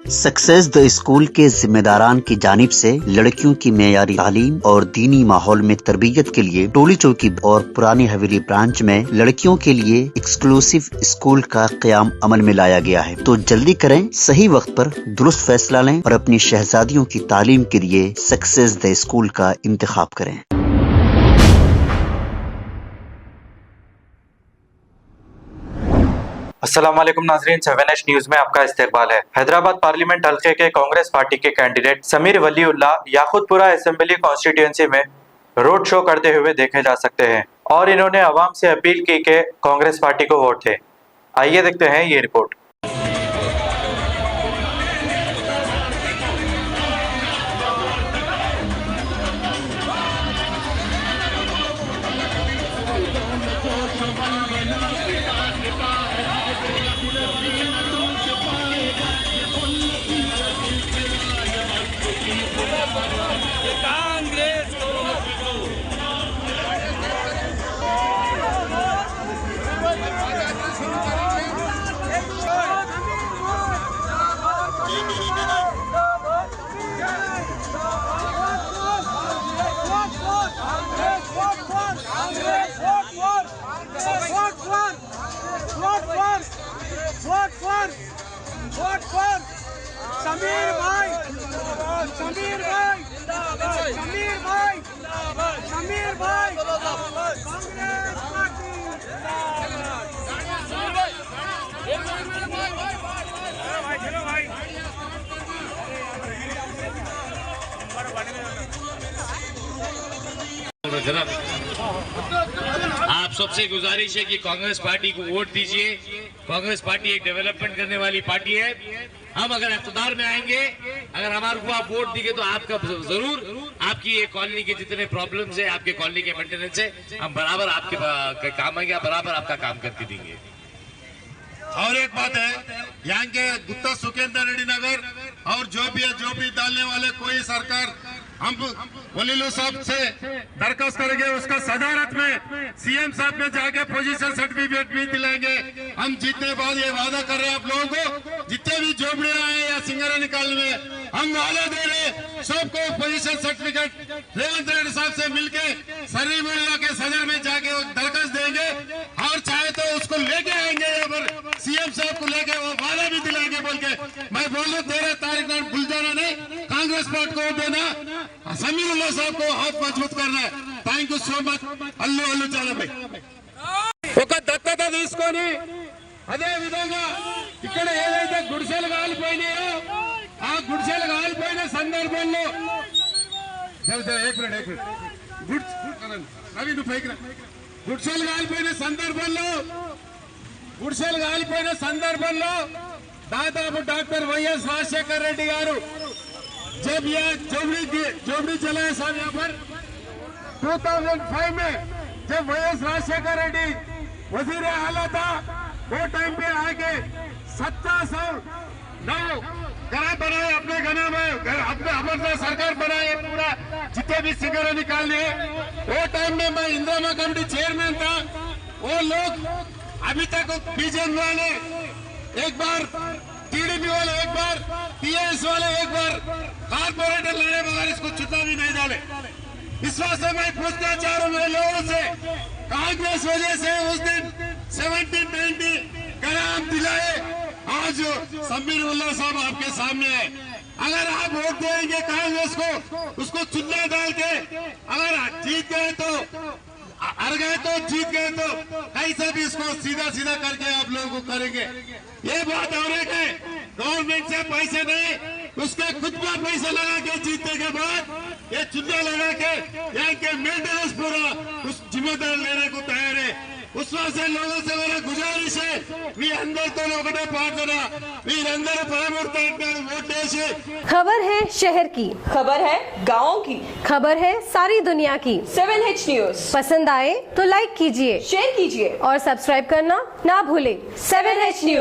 Success the school के जिम्मेदारान की जानिब से लड़कियों की मेयारी तालीम और दीनी माहौल में तरबियत के लिए टोली चौकी और पुरानी हवेली ब्रांच में लड़कियों के लिए एक्सक्लूसिव स्कूल का क़याम अमल में लाया गया है। तो जल्दी करें, सही वक्त पर दुरुस्त फैसला लें और अपनी शहजादियों की तालीम के लिए सक्सेस द स्कूल का इंतखाब करें। अस्सलाम वालेकुम नाज़रीन, 7H न्यूज में आपका इस्तकबाल है। हैदराबाद पार्लियामेंट हल्के के कांग्रेस पार्टी के candidate Sameer Waliullah Yakutpura assembly constituency में रोड शो करते हुए देखे जा सकते हैं और इन्होंने अवाम से अपील की कि कांग्रेस पार्टी को वोट दें। आइए देखते हैं ये रिपोर्ट। वोट फॉर समीर भाई, समीर भाई, समीर भाई, समीर भाई, कांग्रेस पार्टी आप सबसे गुजारिश है कि कांग्रेस पार्टी को वोट दीजिए। कांग्रेस पार्टी एक डेवलपमेंट करने वाली पार्टी है। हम अगर इक़्तिदार में आएंगे, अगर हमारे को आप वोट देंगे तो आपका जरूर आपकी ये कॉलोनी के जितने प्रॉब्लम्स है, आपके कॉलोनी के मेंटेनेंस है, हम बराबर आपके काम आएंगे, बराबर आपका काम करके देंगे। और एक बात है, यहाँ के गुप्ता सुखेंद्र रेड्डी नगर और जो भी डालने वाले कोई सरकार, हम वलीउल्लाह साहब से दरखास्त करेंगे, उसका सदारत में सीएम साहब में जाके पोजीशन सर्टिफिकेट भी दिलाएंगे। हम जीतने बाद ये वादा कर रहे हैं आप लोगों को, जितने भी झोपड़ियां आए या सिंगरा निकालने में हम वादा दे रहे सबको पोजीशन सर्टिफिकेट रेवंत रेड्डी साहब से मिलके सरीमुल्ला के सदर में जाके दरखास्त देंगे और चाहे तो उसको लेके आएंगे यहाँ पर सीएम साहब को लेके वो वादा भी दिलाएंगे बोल के मैं बोल रहा हूँ। 13 तारीख को भूल जाना नहीं, कांग्रेस पार्टी को देना, समीरुल्लाह साहब को हाथ मजबूत करना है। Thank you so much. Allu చాలా ఒక దత్తత తీసుకొని అదే విధంగా ఇక్కడ ఏదైతే గుడిసెలు కాలిపోయినాయో ఆ గుడిసెలు కాలిపోయిన సందర్భంలో గుడిసెలు కాలిపోయిన సందర్భంలో దాదాపు డాక్టర్ వైఎస్ రాజశేఖర్ రెడ్డి గారు जब यह जोबड़ी चलाए साहब यहाँ पर 2005 में जब वाईएस राजशेखर रेड्डी वजीर आला था, वो टाइम पे आके 1709 घरा बनाए अपने घना में, अपने अपना सरकार बनाए पूरा जितने भी सिंगर निकालने। वो टाइम में मैं इंदिरा कमेटी चेयरमैन था। वो लोग अभी तक बीजेपी वाले एक बार, टीडीपी वाले एक बार, टीएस वाले एक बार, कारपोरेटर लड़े मगर इसको चुना भी नहीं डाले। इस वास्ते मैं पूछना चाह रहा हूँ मेरे लोगों से, कांग्रेस वजह से उस दिन 1790 कराम दिलाए, आज समीरुल्लाह साहब आपके सामने है। अगर आप वोट देंगे कांग्रेस को, उसको चुना डाल के अगर जीत गए तो हार गए तो जीत गए तो कैसा भी इसको सीधा करके आप लोगों को करेंगे। ये बात और एक है, गवर्नमेंट से पैसे नहीं, उसके खुद का पैसा लगा के जीतने के बाद ये चुनाव लगा के यहाँ के मेंटेनेंस पूरा उस जिम्मेदार लेने को तैयार है। उस वास्ते लोगों से मेरा गुजारिश है, మీ అందరితో ఒకటే ప్రార్థన, మీరందరూ పరమూర్తి वोट देशे। खबर है शहर की, खबर है गाँव की, खबर है सारी दुनिया की। 7H न्यूज पसंद आए तो लाइक कीजिए, शेयर कीजिए और सब्सक्राइब करना ना भूले। 7H news.